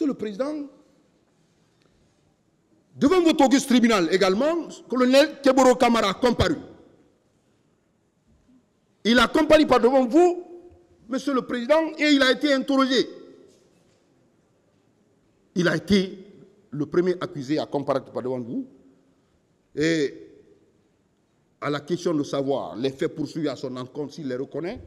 Monsieur le Président, devant votre auguste tribunal également, colonel Keboro Kamara a comparu. Il a comparu par devant vous, Monsieur le Président, et il a été interrogé. Il a été le premier accusé à comparaître par devant vous. Et à la question de savoir les faits poursuivis à son encontre, s'il les reconnaît,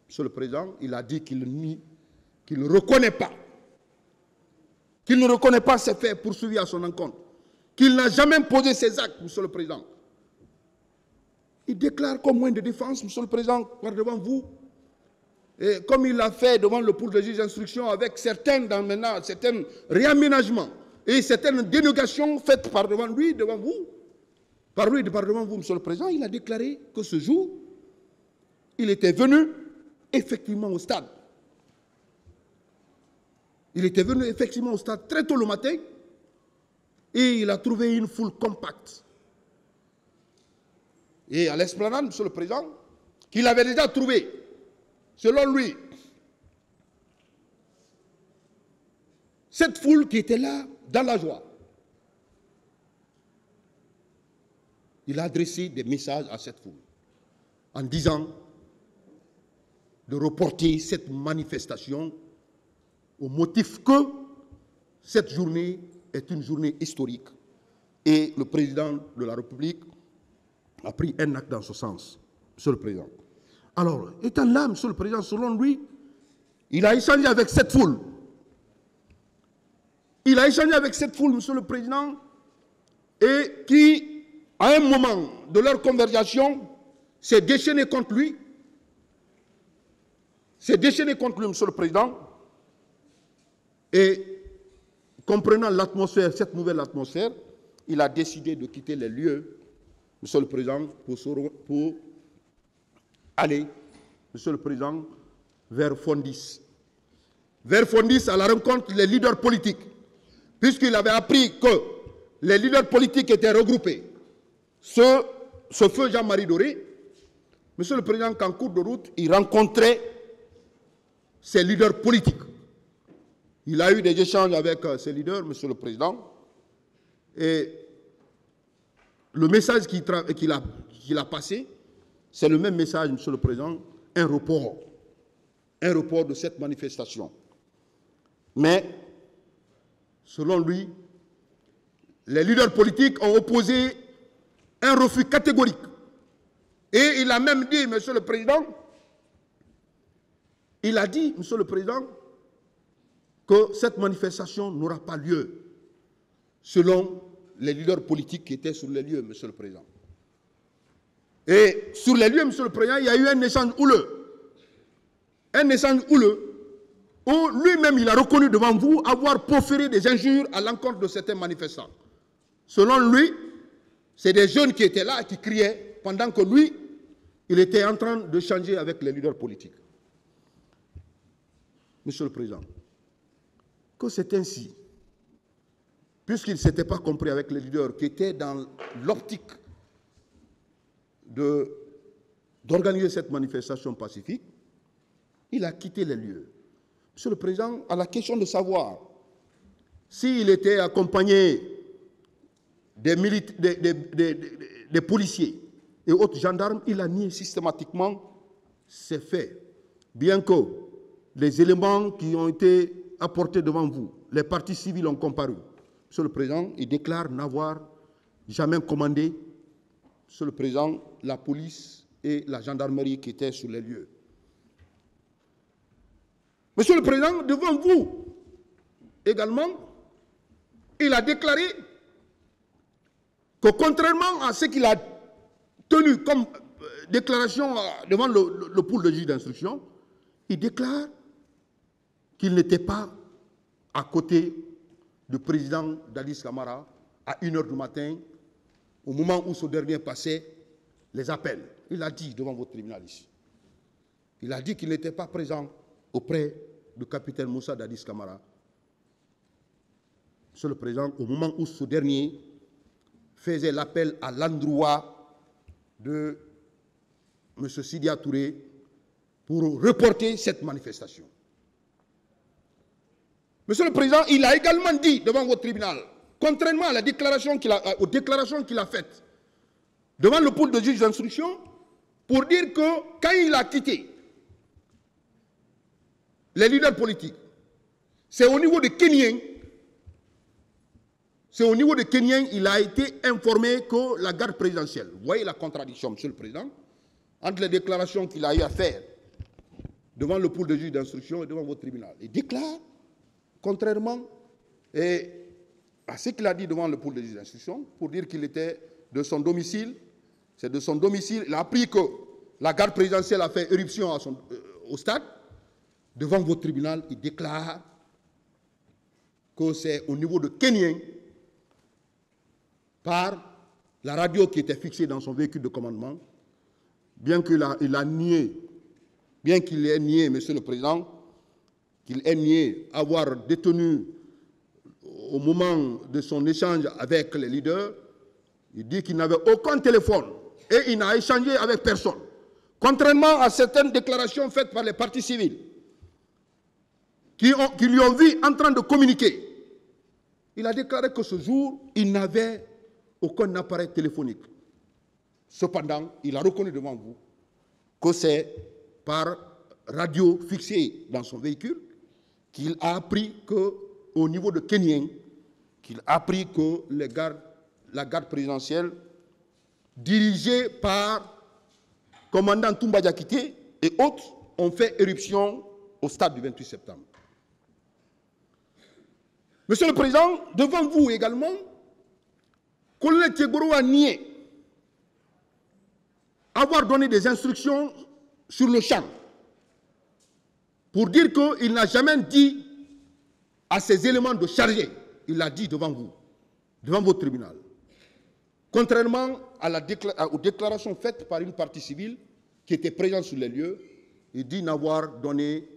Monsieur le Président, il a dit qu'il ne reconnaît pas. Qu'il ne reconnaît pas ces faits poursuivis à son encontre. Qu'il n'a jamais posé ces actes, Monsieur le Président. Il déclare comme moyen de défense, Monsieur le Président, par devant vous, et comme il l'a fait devant le pôle de juge d'instruction avec certains réaménagements et certaines dénégations faites par devant lui, devant vous, par devant vous, Monsieur le Président, il a déclaré que ce jour, il était venu effectivement au stade. Il était venu effectivement au stade très tôt le matin et il a trouvé une foule compacte. Et à l'esplanade, Monsieur le Président, qu'il avait déjà trouvé, selon lui, cette foule qui était là dans la joie. Il a adressé des messages à cette foule en disant de reporter cette manifestation au motif que cette journée est une journée historique et le président de la République a pris un acte dans ce sens, Monsieur le Président. Alors, étant là, Monsieur le Président, selon lui, il a échangé avec cette foule. Il a échangé avec cette foule, Monsieur le Président, et qui, à un moment de leur conversation, s'est déchaîné contre lui. S'est déchaîné contre lui, Monsieur le Président. Et, comprenant l'atmosphère, cette nouvelle atmosphère, il a décidé de quitter les lieux, Monsieur le Président, pour aller, Monsieur le Président, vers Fondis. Vers Fondis, à la rencontre des leaders politiques, puisqu'il avait appris que les leaders politiques étaient regroupés. Ce feu Jean-Marie Doré, Monsieur le Président, qu'en cours de route, il rencontrait ces leaders politiques. Il a eu des échanges avec ces leaders, Monsieur le Président, et le message qu'il a passé, c'est le même message, Monsieur le Président, un report de cette manifestation. Mais, selon lui, les leaders politiques ont opposé un refus catégorique. Et il a même dit, Monsieur le Président, il a dit, Monsieur le Président, que cette manifestation n'aura pas lieu, selon les leaders politiques qui étaient sur les lieux, Monsieur le Président. Et sur les lieux, Monsieur le Président, il y a eu un échange houleux. Un échange houleux où lui-même, il a reconnu devant vous avoir proféré des injures à l'encontre de certains manifestants. Selon lui, c'est des jeunes qui étaient là et qui criaient pendant que lui, il était en train de changer avec les leaders politiques. Monsieur le Président, que c'est ainsi, puisqu'il ne s'était pas compris avec les leaders qui étaient dans l'optique d'organiser cette manifestation pacifique, il a quitté les lieux. Monsieur le Président, à la question de savoir s'il était accompagné des policiers et autres gendarmes, il a nié systématiquement ces faits. Bien que les éléments qui ont été apportés devant vous, les parties civiles ont comparu. Monsieur le Président, il déclare n'avoir jamais commandé, Monsieur le Président, la police et la gendarmerie qui étaient sur les lieux. Monsieur le Président, devant vous également, il a déclaré que contrairement à ce qu'il a tenu comme déclaration devant le pôle de juge d'instruction, il déclare qu'il n'était pas à côté du président Dadis Camara à 1h du matin, au moment où ce dernier passait les appels. Il a dit devant votre tribunal ici. Il a dit qu'il n'était pas présent auprès du capitaine Moussa Dadis Camara. Monsieur le Président, au moment où ce dernier faisait l'appel à l'endroit de M. Sidia Touré pour reporter cette manifestation. Monsieur le Président, il a également dit devant votre tribunal, contrairement à la déclaration aux déclarations qu'il a faites devant le pôle de juge d'instruction, pour dire que quand il a quitté les leaders politiques, c'est au niveau de Kenyang, il a été informé que la garde présidentielle, vous voyez la contradiction, Monsieur le Président, entre les déclarations qu'il a eu à faire devant le pôle de juge d'instruction et devant votre tribunal. Il déclare, contrairement à ce qu'il a dit devant le pôle de juge d'instruction, pour dire qu'il était de son domicile, c'est de son domicile, il a appris que la garde présidentielle a fait éruption au stade. Devant votre tribunal, il déclare que c'est au niveau de Kenyang, par la radio qui était fixée dans son véhicule de commandement, bien qu'il ait nié, Monsieur le Président, qu'il ait nié avoir détenu au moment de son échange avec les leaders, il dit qu'il n'avait aucun téléphone et il n'a échangé avec personne. Contrairement à certaines déclarations faites par les partis civils qui lui ont vu en train de communiquer, il a déclaré que ce jour, il n'avait aucun appareil téléphonique. Cependant, il a reconnu devant vous que c'est par radio fixée dans son véhicule qu'il a appris qu'au niveau de Kenyang, qu'il a appris que la garde présidentielle, dirigée par commandant Toumba Diakité et autres, ont fait éruption au stade du 28 septembre. Monsieur le Président, devant vous également, Colonel Tchegboro a nié avoir donné des instructions sur le champ pour dire qu'il n'a jamais dit à ces éléments de charger. Il l'a dit devant vous, devant votre tribunal. Contrairement aux déclarations faites par une partie civile qui était présente sur les lieux, il dit n'avoir donné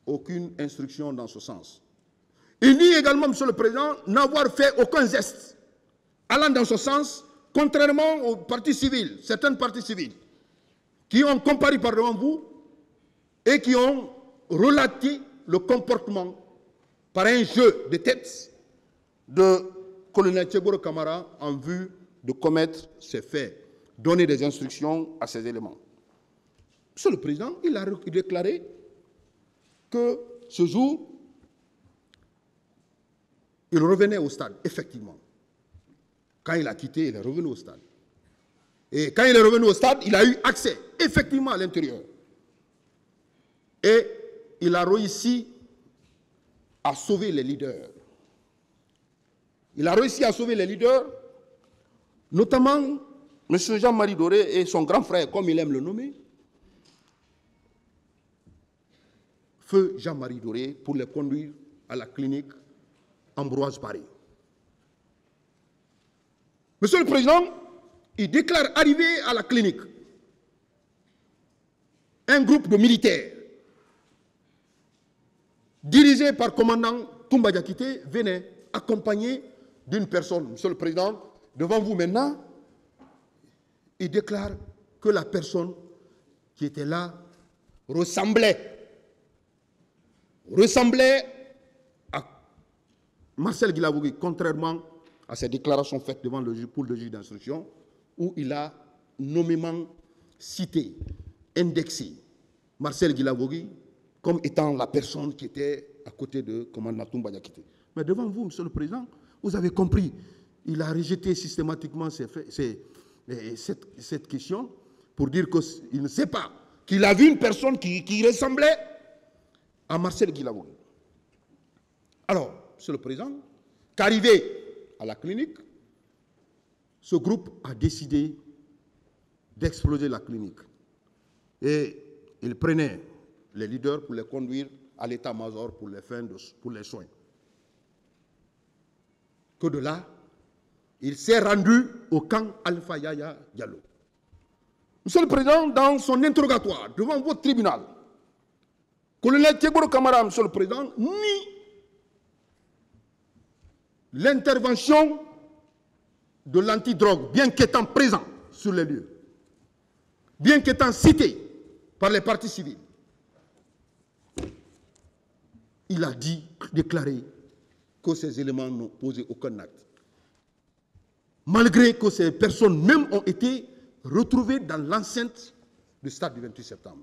aucune instruction dans ce sens. Il dit également, Monsieur le Président, n'avoir fait aucun geste allant dans ce sens, contrairement aux partis civils, certaines parties civiles, qui ont comparu par devant vous et qui ont relaté le comportement par un jeu de tête de colonel Tchegboro Kamara en vue de commettre ces faits, donner des instructions à ces éléments. Monsieur le Président, il a déclaré que ce jour, il revenait au stade, effectivement. Quand il a quitté, il est revenu au stade. Et quand il est revenu au stade, il a eu accès, effectivement, à l'intérieur. Et il a réussi à sauver les leaders. Il a réussi à sauver les leaders, notamment M. Jean-Marie Doré et son grand frère, comme il aime le nommer, Feu Jean-Marie Doré, pour les conduire à la clinique Ambroise Paré. Monsieur le Président, il déclare arriver à la clinique un groupe de militaires dirigé par le commandant Toumba Diakité venait accompagné d'une personne. Monsieur le Président, devant vous maintenant, il déclare que la personne qui était là ressemblait à Marcel Guilavogui, contrairement à ses déclarations faites devant le pôle de juge d'instruction, où il a nommément cité, indexé Marcel Guilavogui comme étant la personne qui était à côté de commandant Toumba Diakité. Mais devant vous, Monsieur le Président, vous avez compris, il a rejeté systématiquement cette question pour dire qu'il ne sait pas, qu'il a vu une personne qui ressemblait à Marcel Guilavogui. Alors, Monsieur le Président, qu'arrivé à la clinique, ce groupe a décidé d'exploser la clinique. Et il prenait les leaders pour les conduire à l'état-major pour les soins. Que de là, il s'est rendu au camp Alpha Yaya Diallo. Monsieur le Président, dans son interrogatoire devant votre tribunal, colonel Tchegboro Kamara, Monsieur le Président, nie l'intervention de l'antidrogue, bien qu'étant présent sur les lieux, bien qu'étant cité par les partis civils. il a déclaré que ces éléments n'ont posé aucun acte. Malgré que ces personnes même ont été retrouvées dans l'enceinte du stade du 28 septembre.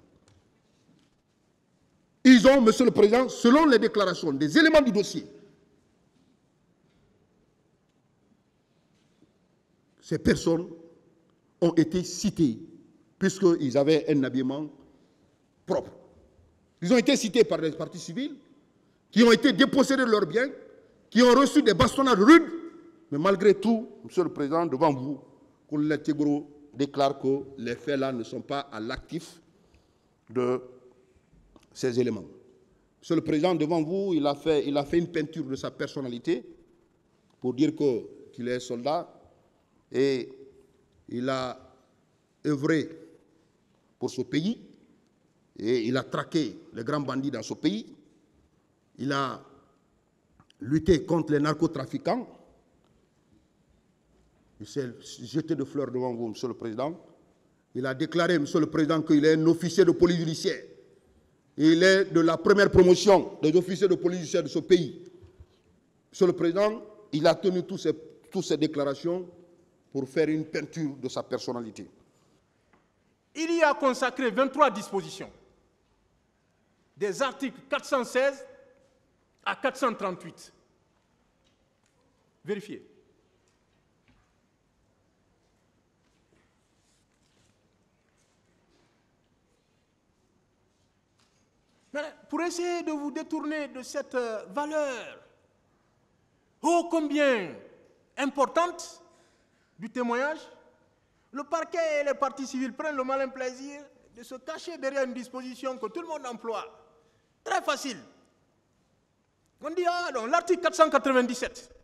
Ils ont, Monsieur le Président, selon les déclarations des éléments du dossier, ces personnes ont été citées puisqu'ils avaient un habillement propre. Ils ont été cités par des partis civils qui ont été dépossédés de leurs biens, qui ont reçu des bastonnades rudes, mais malgré tout, Monsieur le Président, devant vous, Colonel Teboro déclare que les faits là ne sont pas à l'actif de ces éléments. Monsieur le Président, devant vous, il a fait une peinture de sa personnalité pour dire qu'il est soldat et il a œuvré pour ce pays et il a traqué les grands bandits dans ce pays. Il a lutté contre les narcotrafiquants. Il s'est jeté de fleurs devant vous, Monsieur le Président. Il a déclaré, Monsieur le Président, qu'il est un officier de police judiciaire. Il est de la première promotion des officiers de police judiciaire de ce pays. Monsieur le Président, il a tenu toutes ces déclarations pour faire une peinture de sa personnalité. Il y a consacré 23 dispositions, des articles 416 à 438. Vérifiez. Mais pour essayer de vous détourner de cette valeur ô combien importante du témoignage, le parquet et les parties civiles prennent le malin plaisir de se cacher derrière une disposition que tout le monde emploie. Très facile. On dit, ah non, l'article 497.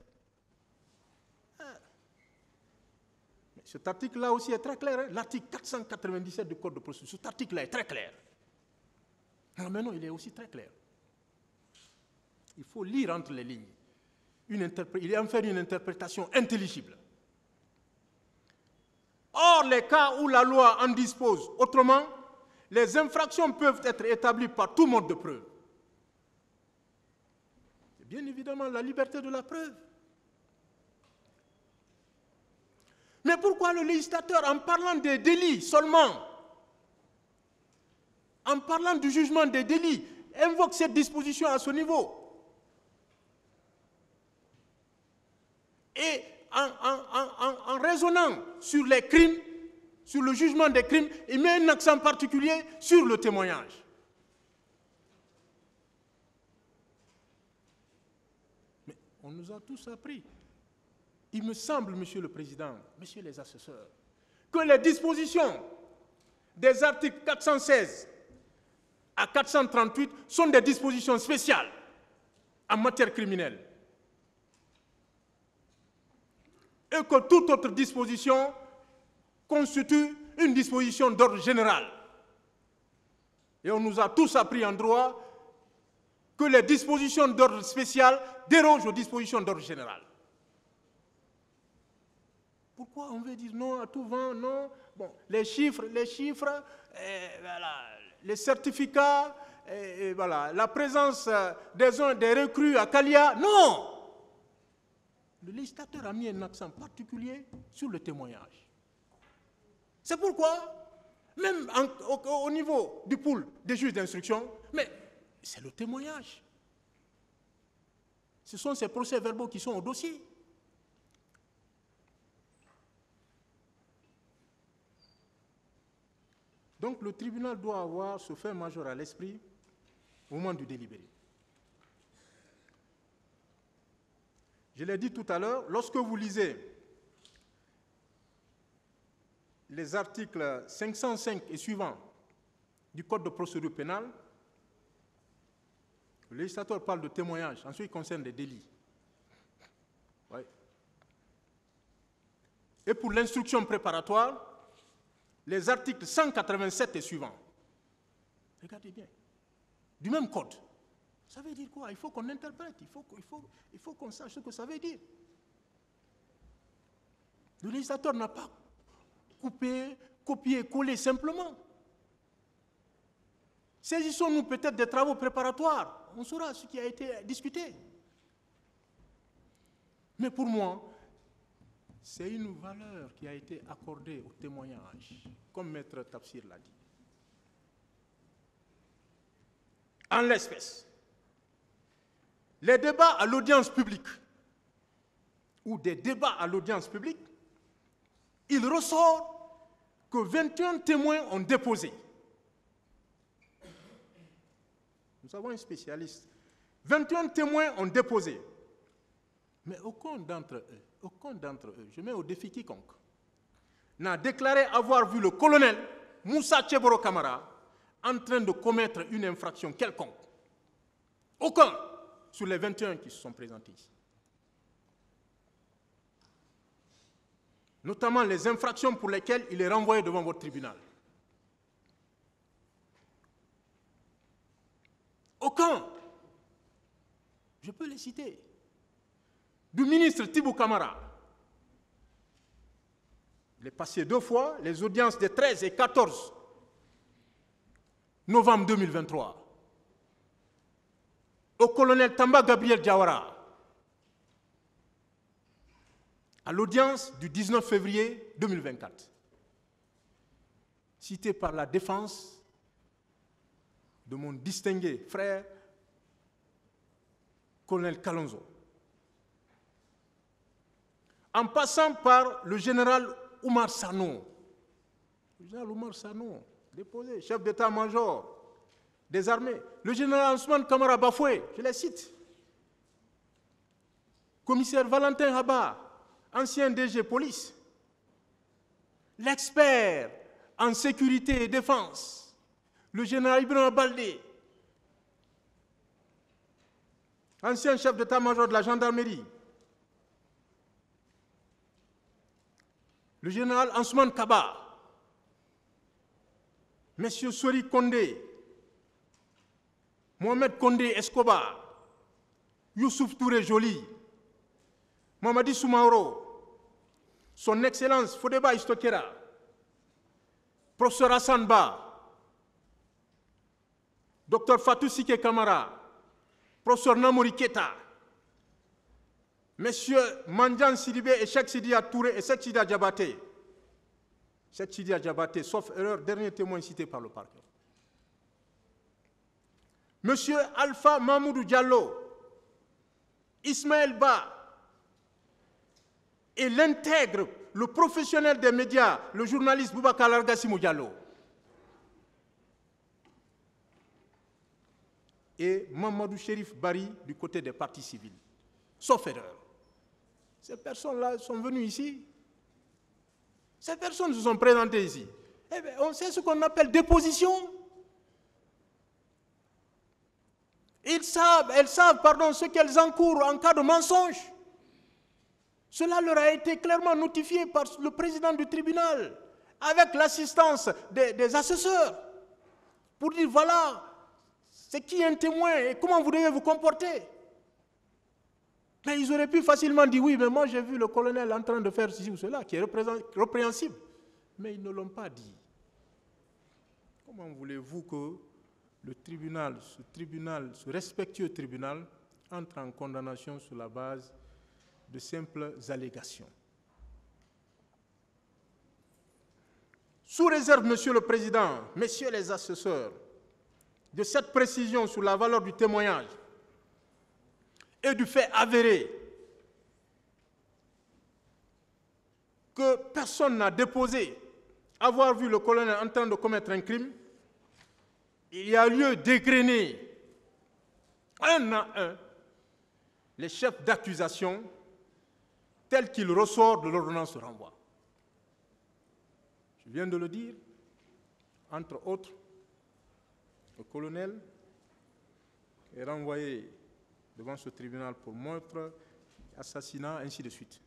Mais cet article-là aussi est très clair. Hein? L'article 497 du Code de procédure, cet article-là est très clair. Non, mais non, il est aussi très clair. Il faut lire entre les lignes. Il en fait une interprétation intelligible. Or, les cas où la loi en dispose autrement, les infractions peuvent être établies par tout mode de preuve. C'est bien évidemment la liberté de la preuve. Mais pourquoi le législateur, en parlant des délits seulement, en parlant du jugement des délits, invoque cette disposition à ce niveau? Et en raisonnant sur les crimes, sur le jugement des crimes, il met un accent particulier sur le témoignage. Mais on nous a tous appris. Il me semble, Monsieur le Président, Messieurs les assesseurs, que les dispositions des articles 416 à 438 sont des dispositions spéciales en matière criminelle. Et que toute autre disposition constitue une disposition d'ordre général. Et on nous a tous appris en droit que les dispositions d'ordre spécial dérogent aux dispositions d'ordre général. Pourquoi on veut dire non à tout vent, non? Bon, les chiffres, voilà, les certificats, voilà, la présence des recrues à Kalia, non! Le législateur a mis un accent particulier sur le témoignage. C'est pourquoi, même au niveau du pool des juges d'instruction, mais c'est le témoignage. Ce sont ces procès-verbaux qui sont au dossier. Donc le tribunal doit avoir ce fait majeur à l'esprit au moment du délibéré. Je l'ai dit tout à l'heure, lorsque vous lisez les articles 505 et suivants du Code de procédure pénale, le législateur parle de témoignage en ce qui concerne les délits. Ouais. Et pour l'instruction préparatoire, les articles 187 et suivants. Regardez bien. Du même code. Ça veut dire quoi? Il faut qu'on interprète, il faut qu'on sache ce que ça veut dire. Le législateur n'a pas coupé, copié, collé simplement. Saisissons-nous peut-être des travaux préparatoires. On saura ce qui a été discuté. Mais pour moi, c'est une valeur qui a été accordée au témoignage, comme Maître Tafsir l'a dit. En l'espèce, les débats à l'audience publique, ou des débats à l'audience publique, il ressort que 21 témoins ont déposé. Nous avons un spécialiste. 21 témoins ont déposé. Mais aucun d'entre eux, je mets au défi quiconque, n'a déclaré avoir vu le colonel Moussa Tcheboro Camara en train de commettre une infraction quelconque. Aucun sur les 21 qui se sont présentés ici. Notamment les infractions pour lesquelles il est renvoyé devant votre tribunal. Aucun. Je peux les citer. Du ministre Tibou Camara. Il est passé 2 fois les audiences des 13 et 14 novembre 2023. Au colonel Tamba Gabriel Diawara, à l'audience du 19 février 2024, cité par la défense de mon distingué frère, colonel Kalonzo, en passant par le général Oumar Sano. Le général Oumar Sano, déposé, chef d'état-major des armées. Le général Ousmane Kamara Bafoué, je les cite. Commissaire Valentin Haba, ancien DG police. L'expert en sécurité et défense, le général Ibrahim Baldé, ancien chef d'état-major de la gendarmerie. Le général Ansoumane Kaba, M. Sori Kondé, Mohamed Kondé Escobar, Youssouf Touré Joly, Mamadi Soumaoro, son Excellence Fodeba Istokera, Professeur Hassan Ba, Dr Fatou Sike Kamara, Professeur Namouri Keta, Messieurs Mandjan Sidibé et Cheikh Sidia Touré et Cheikh Sidia Diabaté. Cheikh Sidia Diabaté, sauf erreur, dernier témoin cité par le parquet. Monsieur Alpha Mahmoudou Diallo, Ismaël Ba, et l'intègre, le professionnel des médias, le journaliste Boubacar Largassimou Diallo. Et Mamadou Chérif Bari du côté des partis civils. Sauf erreur. Ces personnes-là sont venues ici. Ces personnes se sont présentées ici. Eh bien, on sait ce qu'on appelle déposition. Elles savent, ce qu'elles encourent en cas de mensonge. Cela leur a été clairement notifié par le président du tribunal, avec l'assistance des assesseurs, pour dire voilà, c'est qui un témoin et comment vous devez vous comporter. Mais ils auraient pu facilement dire oui, mais moi j'ai vu le colonel en train de faire ceci ou cela, qui est répréhensible. Mais ils ne l'ont pas dit. Comment voulez-vous que le tribunal, ce respectueux tribunal, entre en condamnation sur la base de simples allégations? Sous réserve, Monsieur le Président, Messieurs les assesseurs, de cette précision sur la valeur du témoignage et du fait avéré que personne n'a déposé avoir vu le colonel en train de commettre un crime, il y a lieu d'égrener un à un les chefs d'accusation tels qu'ils ressortent de l'ordonnance de renvoi. Je viens de le dire, entre autres, le colonel est renvoyé devant ce tribunal pour meurtre, assassinat, ainsi de suite.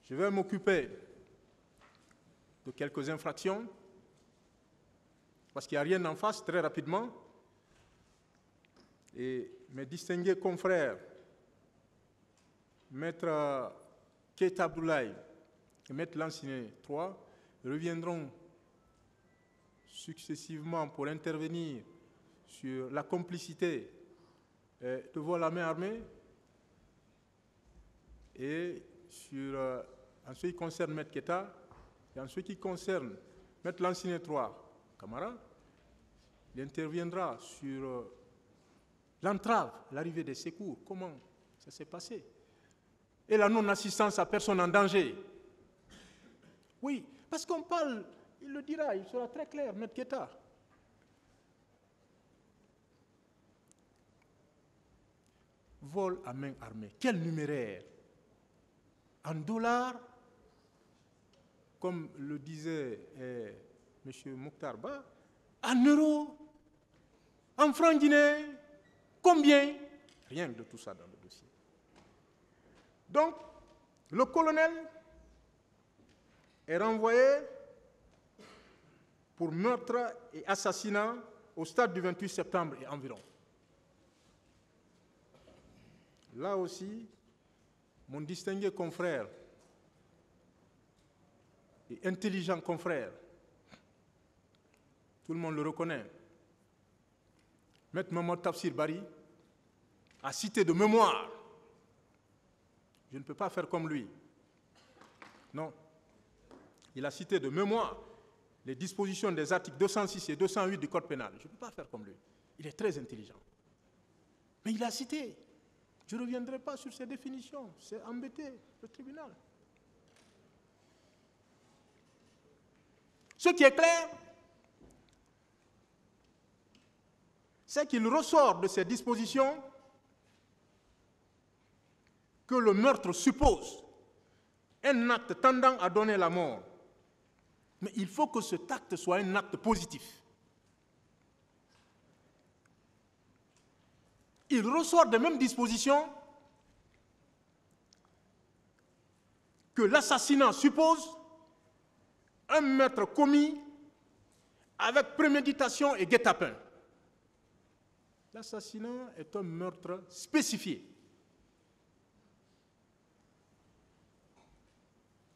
Je vais m'occuper de quelques infractions, parce qu'il n'y a rien en face, très rapidement. Et mes distingués confrères, Maître Keita Abdoulaye et Maître Lanciné III, reviendront successivement pour intervenir sur la complicité de vol à main armée et en ce qui concerne M. Keita et en ce qui concerne M. Lansine 3 Camara, il interviendra sur l'entrave, l'arrivée des secours, comment ça s'est passé, et la non-assistance à personne en danger. Oui, parce qu'on parle, il le dira, il sera très clair, M. Keita. Vol à main armée, quel numéraire? En dollars, comme le disait M. Mokhtar Ba, en euros, en francs guinéens, combien? Rien de tout ça dans le dossier. Donc, le colonel est renvoyé pour meurtre et assassinat au stade du 28 septembre et environ. Là aussi, mon distingué confrère et intelligent confrère, tout le monde le reconnaît, M. Mamadou Tafsir Bari, a cité de mémoire. Je ne peux pas faire comme lui. Non. Il a cité de mémoire les dispositions des articles 206 et 208 du Code pénal. Je ne peux pas faire comme lui. Il est très intelligent. Mais il a cité. Je ne reviendrai pas sur ces définitions. C'est embêter le tribunal. Ce qui est clair, c'est qu'il ressort de ces dispositions que le meurtre suppose un acte tendant à donner la mort. Mais il faut que cet acte soit un acte positif. Il ressort des mêmes dispositions que l'assassinat suppose un meurtre commis avec préméditation et guet-apens. L'assassinat est un meurtre spécifié.